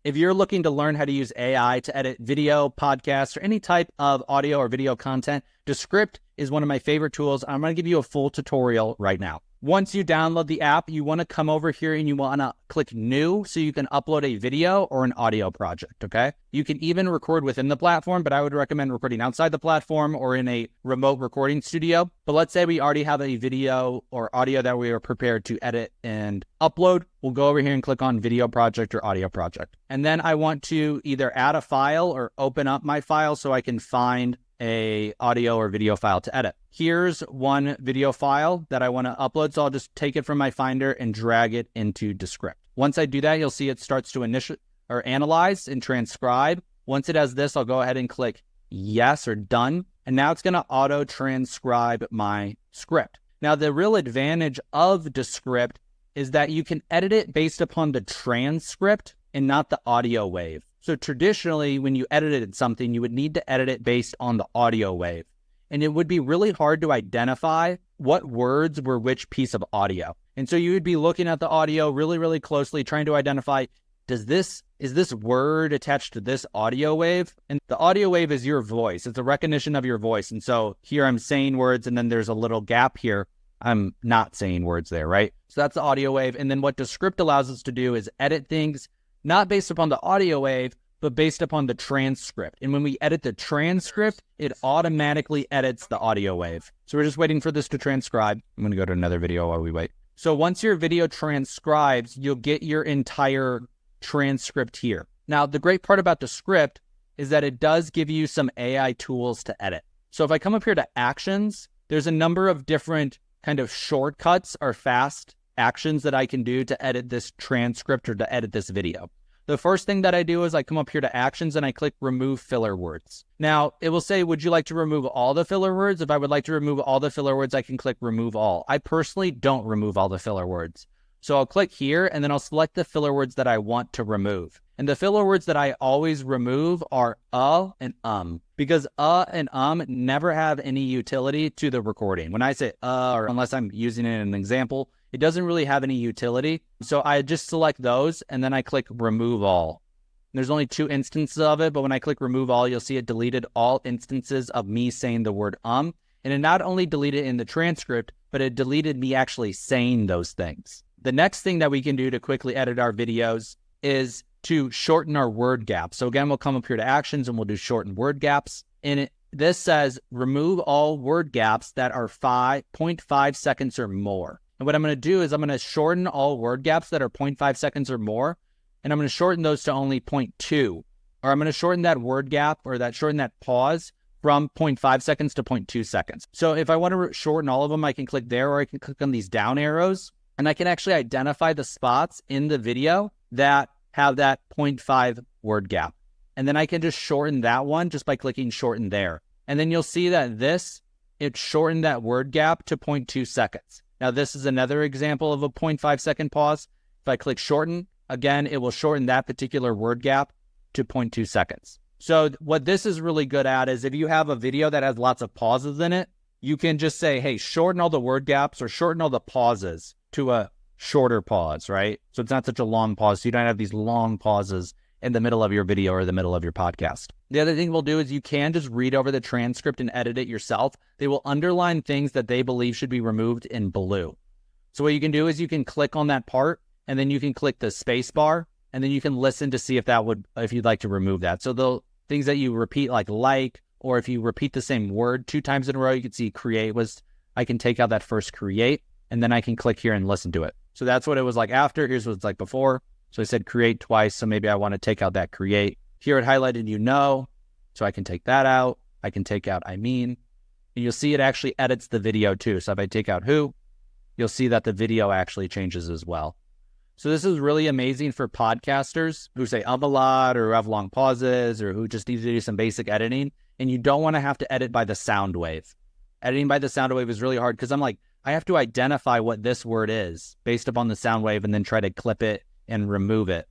If you're looking to learn how to use AI to edit video, podcasts, or any type of audio or video content, Descript is one of my favorite tools. I'm going to give you a full tutorial right now. Once you download the app, you want to come over here and you want to click New so you can upload a video or an audio project, okay? You can even record within the platform, but I would recommend recording outside the platform or in a remote recording studio. But let's say we already have a video or audio that we are prepared to edit and upload. We'll go over here and click on Video Project or Audio Project. And then I want to either add a file or open up my file so I can find a audio or video file to edit. Here's one video file that I want to upload, so I'll just take it from my Finder and drag it into Descript. Once I do that, you'll see it starts to analyze and transcribe. Once it has this, I'll go ahead and click yes or done, and now it's going to auto transcribe my script. Now, the real advantage of Descript is that you can edit it based upon the transcript and not the audio wave. So traditionally, when you edited something, you would need to edit it based on the audio wave. And it would be really hard to identify what words were which piece of audio. And so you would be looking at the audio really, really closely, trying to identify, is this word attached to this audio wave? And the audio wave is your voice. It's a recognition of your voice. And so here I'm saying words, and then there's a little gap here. I'm not saying words there, right? So that's the audio wave. And then what Descript allows us to do is edit things not based upon the audio wave, but based upon the transcript. And when we edit the transcript, it automatically edits the audio wave. So we're just waiting for this to transcribe. I'm going to go to another video while we wait. So once your video transcribes, you'll get your entire transcript here. Now, the great part about Descript is that it does give you some AI tools to edit. So if I come up here to actions, there's a number of different kind of shortcuts or fast actions that I can do to edit this transcript or to edit this video. The first thing that I do is I come up here to actions and I click remove filler words. Now it will say, would you like to remove all the filler words? If I would like to remove all the filler words, I can click remove all. I personally don't remove all the filler words. So I'll click here and then I'll select the filler words that I want to remove. And the filler words that I always remove are and because and never have any utility to the recording. When I say or unless I'm using it in an example, it doesn't really have any utility. So I just select those and then I click remove all. There's only 2 instances of it, but when I click remove all, you'll see it deleted all instances of me saying the word And it not only deleted it in the transcript, but it deleted me actually saying those things. The next thing that we can do to quickly edit our videos is to shorten our word gaps. So again, we'll come up here to actions and we'll do shorten word gaps. And this says remove all word gaps that are 0.5 seconds or more. And what I'm going to do is I'm going to shorten all word gaps that are 0.5 seconds or more. And I'm going to shorten those to only 0.2. Or I'm going to shorten that word gap or shorten that pause from 0.5 seconds to 0.2 seconds. So if I want to shorten all of them, I can click there or I can click on these down arrows. And I can actually identify the spots in the video that have that 0.5 word gap. And then I can just shorten that one just by clicking shorten there. And then you'll see that it shortened that word gap to 0.2 seconds. Now this is another example of a 0.5 second pause. If I click shorten, again, it will shorten that particular word gap to 0.2 seconds. So what this is really good at is if you have a video that has lots of pauses in it, you can just say, hey, shorten all the word gaps or shorten all the pauses to a shorter pause, right? So it's not such a long pause. So you don't have these long pauses in the middle of your video or the middle of your podcast. The other thing we'll do is you can just read over the transcript and edit it yourself. They will underline things that they believe should be removed in blue. So what you can do is you can click on that part and then you can click the space bar and then you can listen to see if you'd like to remove that. So the things that you repeat like, or if you repeat the same word 2 times in a row, you can see I can take out that first create and then I can click here and listen to it. So that's what it was like after. Here's what it's like before. So I said create twice. So maybe I want to take out that create. Here it highlighted, so I can take that out. I can take out I mean, and you'll see it actually edits the video too. So if I take out who, you'll see that the video actually changes as well. So this is really amazing for podcasters who say a lot or who have long pauses or who just need to do some basic editing. And you don't want to have to edit by the sound wave. Editing by the sound wave is really hard because I have to identify what this word is based upon the sound wave and then try to clip it and remove it.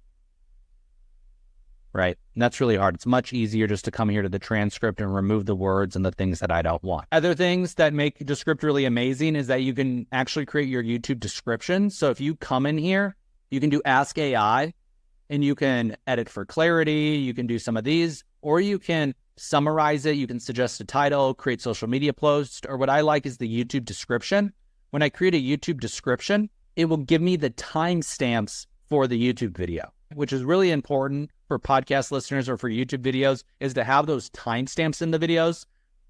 Right? And that's really hard. It's much easier just to come here to the transcript and remove the words and the things that I don't want. Other things that make Descript really amazing is that you can actually create your YouTube description. So if you come in here, you can do Ask AI and you can edit for clarity. You can do some of these, or you can summarize it. You can suggest a title, create social media posts, or what I like is the YouTube description. When I create a YouTube description, it will give me the timestamps for the YouTube video, which is really important for podcast listeners or for YouTube videos, is to have those timestamps in the videos.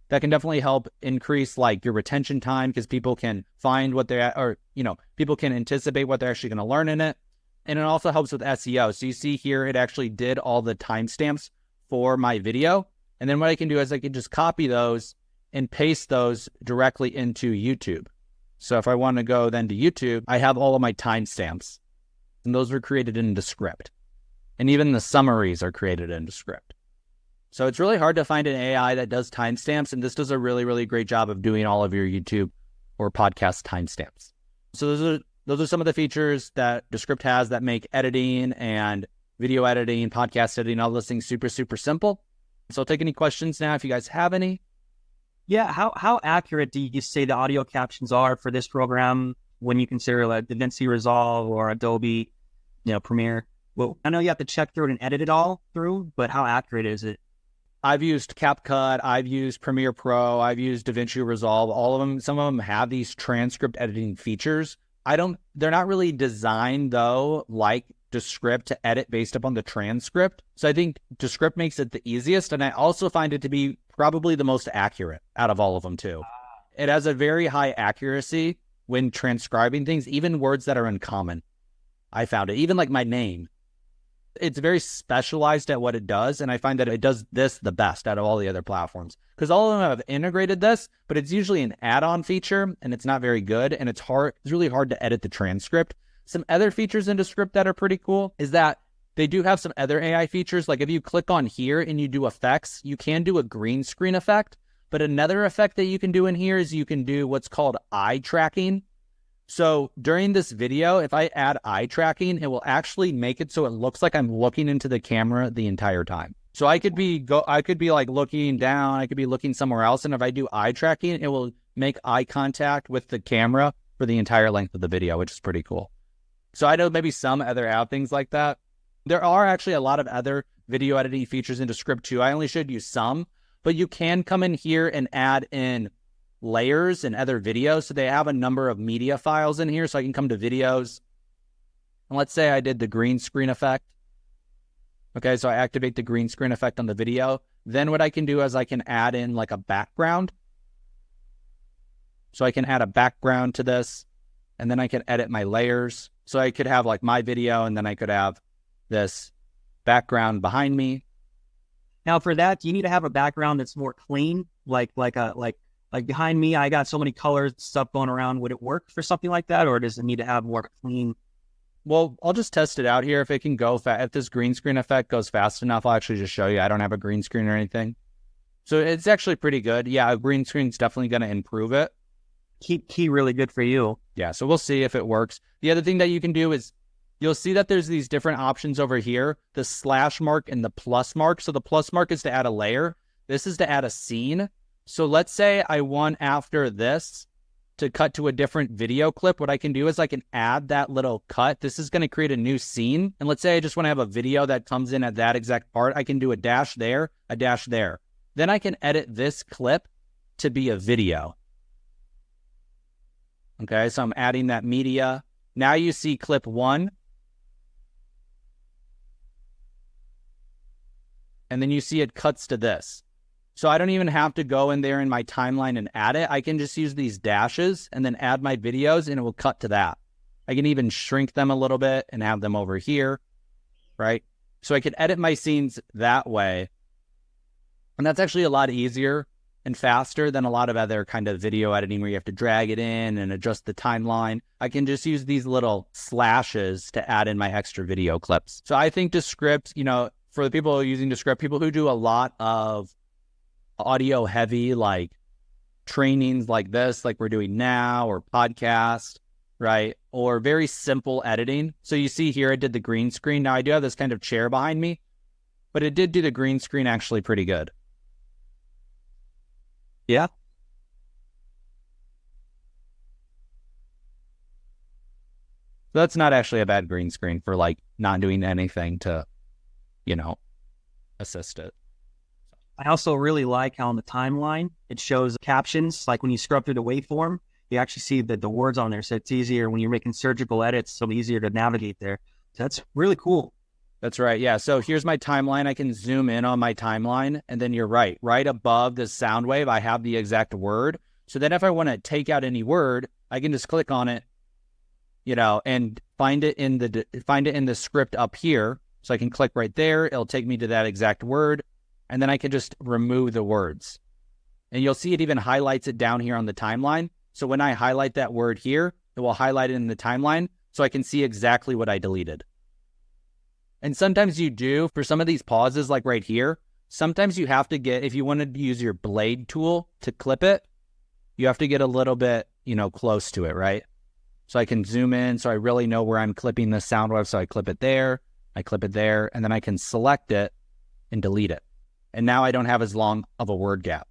That can definitely help increase like your retention time, because people can find what they're, or, people can anticipate what they're actually going to learn in it. And it also helps with SEO. So you see here, it actually did all the timestamps for my video. And then what I can do is I can just copy those and paste those directly into YouTube. So if I want to go then to YouTube, I have all of my timestamps, and those were created in Descript. And even the summaries are created in Descript. So it's really hard to find an AI that does timestamps, and this does a really, really great job of doing all of your YouTube or podcast timestamps. So those are some of the features that Descript has that make editing and video editing, podcast editing, all those things super, super simple. So I'll take any questions now if you guys have any. Yeah, how accurate do you say the audio captions are for this program when you consider like DaVinci Resolve or Adobe, Premiere? Well, I know you have to check through it and edit it all through, but how accurate is it? I've used CapCut, I've used Premiere Pro, I've used DaVinci Resolve, all of them. Some of them have these transcript editing features. They're not really designed though, like Descript, to edit based upon the transcript. So I think Descript makes it the easiest. And I also find it to be probably the most accurate out of all of them too. It has a very high accuracy when transcribing things, even words that are uncommon. I found it, even like my name. It's very specialized at what it does, and I find that it does this the best out of all the other platforms, because all of them have integrated this, but it's usually an add-on feature, and it's not very good, and it's really hard to edit the transcript. Some other features in Descript that are pretty cool is that they do have some other AI features, like if you click on here and you do effects, you can do a green screen effect, but another effect that you can do in here is you can do what's called eye tracking. So during this video, if I add eye tracking, it will actually make it so it looks like I'm looking into the camera the entire time. So I could be like looking down, I could be looking somewhere else, and if I do eye tracking, it will make eye contact with the camera for the entire length of the video, which is pretty cool. So I know maybe some other add things like that. There are actually a lot of other video editing features in Descript too. I only showed you some, but you can come in here and add in layers and other videos. So they have a number of media files in here. So I can come to videos. And let's say I did the green screen effect. Okay, so I activate the green screen effect on the video. Then what I can do is I can add in like a background. So I can add a background to this, and then I can edit my layers. So I could have like my video, and then I could have this background behind me. Now for that, do you need to have a background that's more clean? Like behind me, I got so many colors, stuff going around. Would it work for something like that, or does it need to have more clean? Well, I'll just test it out here. If it can go if this green screen effect goes fast enough, I'll actually just show you. I don't have a green screen or anything. So it's actually pretty good. Yeah, a green screen's definitely going to improve it. Key really good for you. Yeah, so we'll see if it works. The other thing that you can do is you'll see that there's these different options over here, the slash mark and the plus mark. So the plus mark is to add a layer. This is to add a scene. So let's say I want after this to cut to a different video clip. What I can do is I can add that little cut. This is going to create a new scene. And let's say I just want to have a video that comes in at that exact part. I can do a dash there, a dash there. Then I can edit this clip to be a video. Okay, so I'm adding that media. Now you see clip 1. And then you see it cuts to this. So I don't even have to go in there in my timeline and add it. I can just use these dashes and then add my videos, and it will cut to that. I can even shrink them a little bit and have them over here, right? So I can edit my scenes that way. And that's actually a lot easier and faster than a lot of other kind of video editing where you have to drag it in and adjust the timeline. I can just use these little slashes to add in my extra video clips. So I think Descript, for the people using Descript, people who do a lot of audio heavy, like trainings like this, like we're doing now, or podcast, right? Or very simple editing. So you see here, I did the green screen. Now I do have this kind of chair behind me, but it did do the green screen actually pretty good. Yeah. So that's not actually a bad green screen for like not doing anything to, assist it. I also really like how on the timeline, it shows captions. Like when you scrub through the waveform, you actually see the words on there. So it's easier when you're making surgical edits, so easier to navigate there. So that's really cool. That's right. Yeah. So here's my timeline. I can zoom in on my timeline. And then you're right. Right above the sound wave, I have the exact word. So then if I want to take out any word, I can just click on it, and find it in the script up here. So I can click right there. It'll take me to that exact word. And then I can just remove the words. And you'll see it even highlights it down here on the timeline. So when I highlight that word here, it will highlight it in the timeline so I can see exactly what I deleted. And sometimes you do, for some of these pauses, like right here, sometimes you have to if you want to use your blade tool to clip it, you have to get a little bit, close to it, right? So I can zoom in so I really know where I'm clipping the sound wave. So I clip it there, and then I can select it and delete it. And now I don't have as long of a word gap.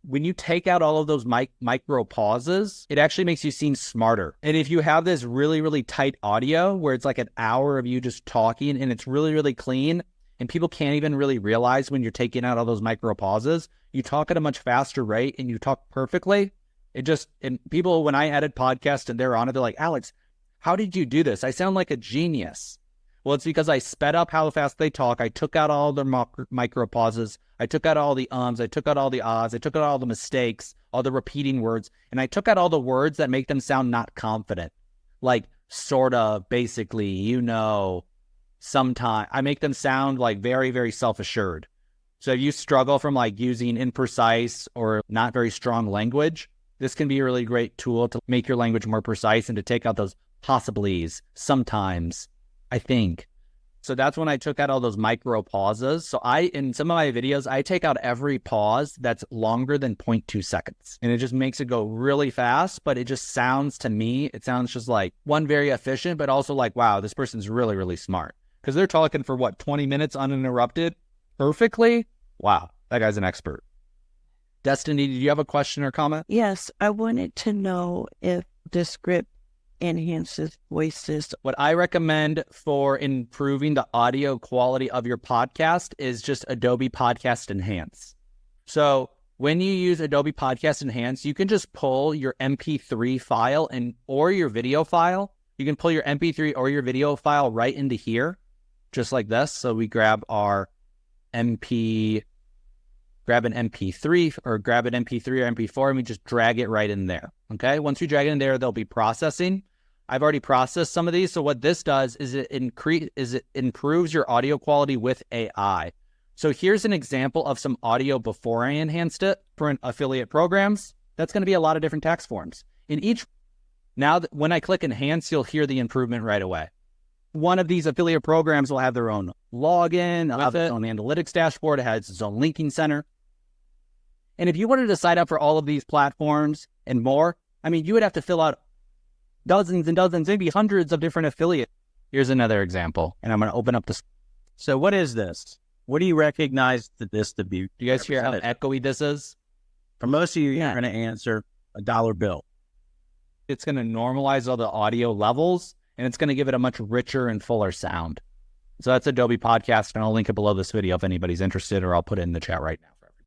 When you take out all of those micro pauses, it actually makes you seem smarter. And if you have this really, really tight audio where it's like an hour of you just talking and it's really, really clean and people can't even really realize when you're taking out all those micro pauses, you talk at a much faster rate and you talk perfectly. And people, when I edit podcasts and they're on it, they're like, Alex, how did you do this? I sound like a genius. Well, it's because I sped up how fast they talk. I took out all the micro pauses. I took out all the ums. I took out all the ahs. I took out all the mistakes, all the repeating words. And I took out all the words that make them sound not confident. Like sort of, basically, sometime. I make them sound like very, very self-assured. So if you struggle from like using imprecise or not very strong language, this can be a really great tool to make your language more precise and to take out those possiblies, sometimes, I think. So that's when I took out all those micro pauses. So in some of my videos, I take out every pause that's longer than 0.2 seconds. And it just makes it go really fast, but it just sounds to me, it sounds just like one, very efficient, but also like, wow, this person's really, really smart. Because they're talking for 20 minutes uninterrupted perfectly? Wow, that guy's an expert. Destiny, did you have a question or comment? Yes, I wanted to know if Descript enhances voices. What I recommend for improving the audio quality of your podcast is just Adobe Podcast Enhance. So when you use Adobe Podcast Enhance, you can just pull your MP3 file or your video file. You can pull your MP3 or your video file right into here, just like this. So we grab an MP3 or grab an MP3 or MP4 and we just drag it right in there. Okay. Once we drag it in there, they'll be processing. I've already processed some of these. So what this does is it improves your audio quality with AI. So here's an example of some audio before I enhanced it for affiliate programs. That's going to be a lot of different tax forms. When I click enhance, you'll hear the improvement right away. One of these affiliate programs will have their own login, it'll have its own analytics dashboard, it has its own linking center. And if you wanted to sign up for all of these platforms and more, you would have to fill out dozens and dozens, maybe hundreds of different affiliates. Here's another example, and I'm going to open up this. So what is this? What do you recognize this to be? Do you guys hear how echoey this is? For most of you, you're going to answer a dollar bill. It's going to normalize all the audio levels, and it's going to give it a much richer and fuller sound. So that's Adobe Podcast, and I'll link it below this video if anybody's interested, or I'll put it in the chat right now.